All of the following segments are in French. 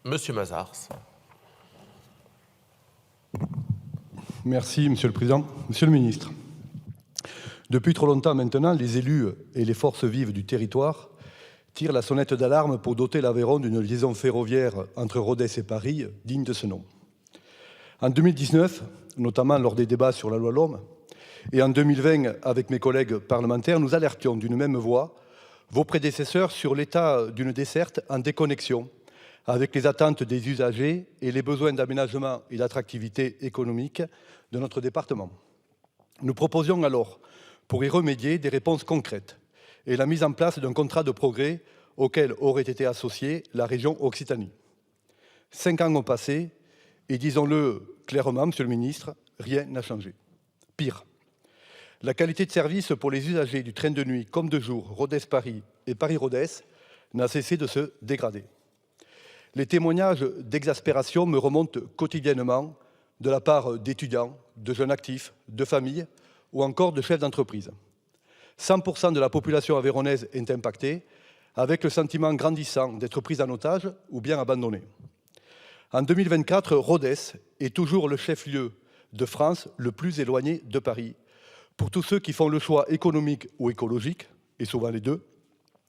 Monsieur Mazars. Merci, Monsieur le Président. Monsieur le Ministre, depuis trop longtemps maintenant, les élus et les forces vives du territoire tirent la sonnette d'alarme pour doter l'Aveyron d'une liaison ferroviaire entre Rodez et Paris digne de ce nom. En 2019, notamment lors des débats sur la loi LOM, et en 2020, avec mes collègues parlementaires, nous alertions d'une même voix vos prédécesseurs sur l'état d'une desserte en déconnexion avec les attentes des usagers et les besoins d'aménagement et d'attractivité économique de notre département. Nous proposions alors, pour y remédier, des réponses concrètes et la mise en place d'un contrat de progrès auquel aurait été associée la région Occitanie. 5 ans ont passé et, disons-le clairement, Monsieur le Ministre, rien n'a changé. Pire, la qualité de service pour les usagers du train de nuit comme de jour Rodez-Paris et Paris-Rodez n'a cessé de se dégrader. Les témoignages d'exaspération me remontent quotidiennement de la part d'étudiants, de jeunes actifs, de familles ou encore de chefs d'entreprise. 100% de la population aveyronnaise est impactée, avec le sentiment grandissant d'être prise en otage ou bien abandonnée. En 2024, Rodez est toujours le chef-lieu de France le plus éloigné de Paris, pour tous ceux qui font le choix économique ou écologique, et souvent les deux,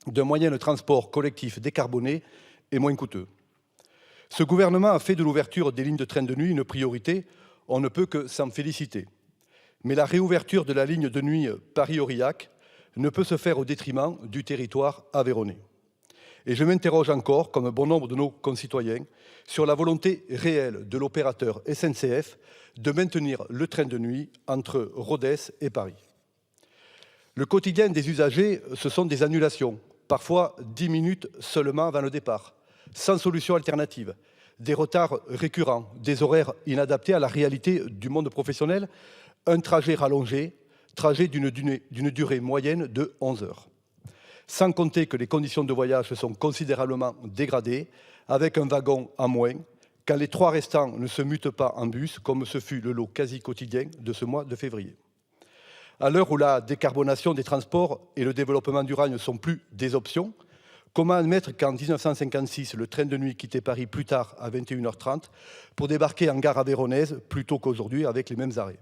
d'un moyen de transport collectif décarboné et moins coûteux. Ce gouvernement a fait de l'ouverture des lignes de train de nuit une priorité, on ne peut que s'en féliciter. Mais la réouverture de la ligne de nuit Paris-Aurillac ne peut se faire au détriment du territoire aveyronnais. Et je m'interroge encore, comme bon nombre de nos concitoyens, sur la volonté réelle de l'opérateur SNCF de maintenir le train de nuit entre Rodez et Paris. Le quotidien des usagers, ce sont des annulations, parfois 10 minutes seulement avant le départ, sans solution alternative, des retards récurrents, des horaires inadaptés à la réalité du monde professionnel, un trajet rallongé, trajet d'une durée moyenne de 11 heures. Sans compter que les conditions de voyage se sont considérablement dégradées, avec un wagon en moins, quand les 3 restants ne se mutent pas en bus, comme ce fut le lot quasi quotidien de ce mois de février. À l'heure où la décarbonation des transports et le développement durable ne sont plus des options, comment admettre qu'en 1956, le train de nuit quittait Paris plus tard à 21h30 pour débarquer en gare aveyronnaise plus tôt qu'aujourd'hui avec les mêmes arrêts?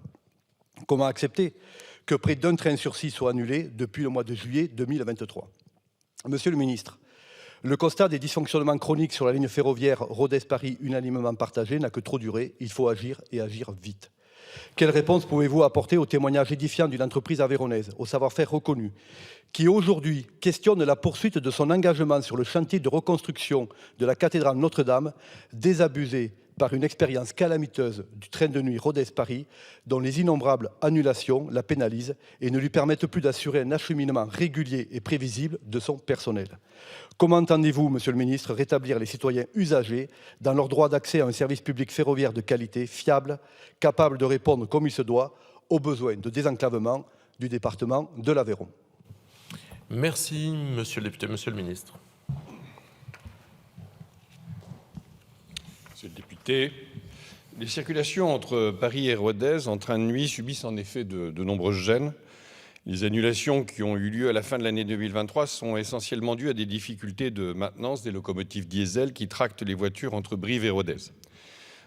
Comment accepter que près d'un train sur 6 soit annulé depuis le mois de juillet 2023? Monsieur le ministre, le constat des dysfonctionnements chroniques sur la ligne ferroviaire Rodez-Paris unanimement partagé n'a que trop duré. Il faut agir et agir vite. Quelle réponse pouvez-vous apporter au témoignage édifiant d'une entreprise aveyronnaise, au savoir-faire reconnu, qui aujourd'hui questionne la poursuite de son engagement sur le chantier de reconstruction de la cathédrale Notre-Dame, désabusée par une expérience calamiteuse du train de nuit Rodez-Paris, dont les innombrables annulations la pénalisent et ne lui permettent plus d'assurer un acheminement régulier et prévisible de son personnel. Comment entendez-vous, Monsieur le Ministre, rétablir les citoyens usagers dans leur droit d'accès à un service public ferroviaire de qualité, fiable, capable de répondre comme il se doit aux besoins de désenclavement du département de l'Aveyron? Merci, Monsieur le député. Monsieur le Ministre. Monsieur le député, les circulations entre Paris et Rodez en train de nuit subissent en effet de nombreuses gênes. Les annulations qui ont eu lieu à la fin de l'année 2023 sont essentiellement dues à des difficultés de maintenance des locomotives diesel qui tractent les voitures entre Brive et Rodez.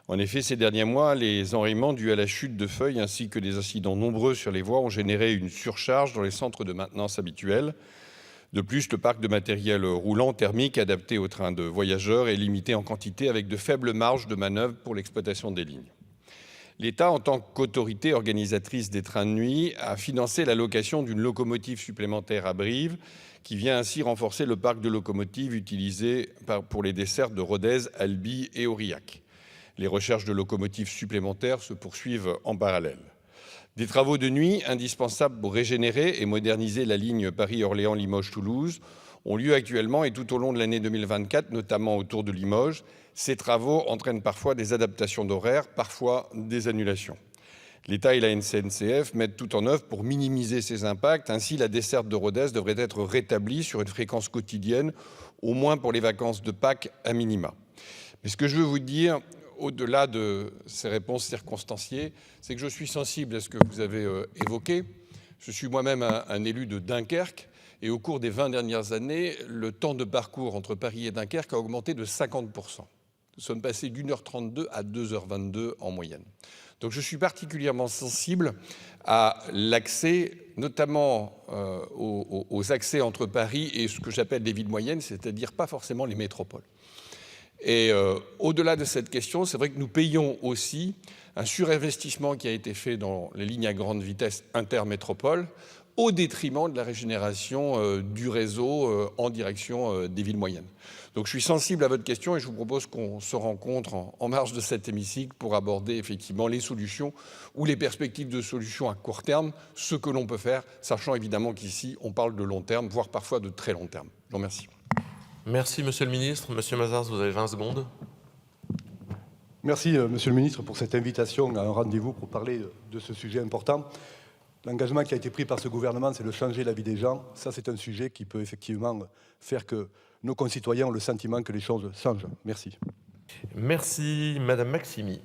En effet, ces derniers mois, les enrayements dus à la chute de feuilles ainsi que des incidents nombreux sur les voies ont généré une surcharge dans les centres de maintenance habituels. De plus, le parc de matériel roulant thermique adapté aux trains de voyageurs est limité en quantité avec de faibles marges de manœuvre pour l'exploitation des lignes. L'État, en tant qu'autorité organisatrice des trains de nuit, a financé la location d'une locomotive supplémentaire à Brive, qui vient ainsi renforcer le parc de locomotives utilisé pour les dessertes de Rodez, Albi et Aurillac. Les recherches de locomotives supplémentaires se poursuivent en parallèle. Des travaux de nuit indispensables pour régénérer et moderniser la ligne Paris-Orléans-Limoges-Toulouse ont lieu actuellement et tout au long de l'année 2024, notamment autour de Limoges. Ces travaux entraînent parfois des adaptations d'horaires, parfois des annulations. L'État et la SNCF mettent tout en œuvre pour minimiser ces impacts. Ainsi, la desserte de Rodez devrait être rétablie sur une fréquence quotidienne, au moins pour les vacances de Pâques à minima. Mais ce que je veux vous dire, au-delà de ces réponses circonstanciées, c'est que je suis sensible à ce que vous avez évoqué. Je suis moi-même un élu de Dunkerque et au cours des 20 dernières années, le temps de parcours entre Paris et Dunkerque a augmenté de 50%. Nous sommes passés d'1h32 à 2h22 en moyenne. Donc je suis particulièrement sensible à l'accès, notamment aux accès entre Paris et ce que j'appelle les villes moyennes, c'est-à-dire pas forcément les métropoles. Et au-delà de cette question, c'est vrai que nous payons aussi un surinvestissement qui a été fait dans les lignes à grande vitesse intermétropole, au détriment de la régénération du réseau en direction des villes moyennes. Donc je suis sensible à votre question et je vous propose qu'on se rencontre en marge de cet hémicycle pour aborder effectivement les solutions ou les perspectives de solutions à court terme, ce que l'on peut faire, sachant évidemment qu'ici on parle de long terme, voire parfois de très long terme. Je vous remercie. Merci, Monsieur le Ministre. Monsieur Mazars, vous avez 20 secondes. Merci, Monsieur le Ministre, pour cette invitation à un rendez-vous pour parler de ce sujet important. L'engagement qui a été pris par ce gouvernement, c'est de changer la vie des gens. Ça, c'est un sujet qui peut effectivement faire que nos concitoyens ont le sentiment que les choses changent. Merci. Merci, Madame Maximi.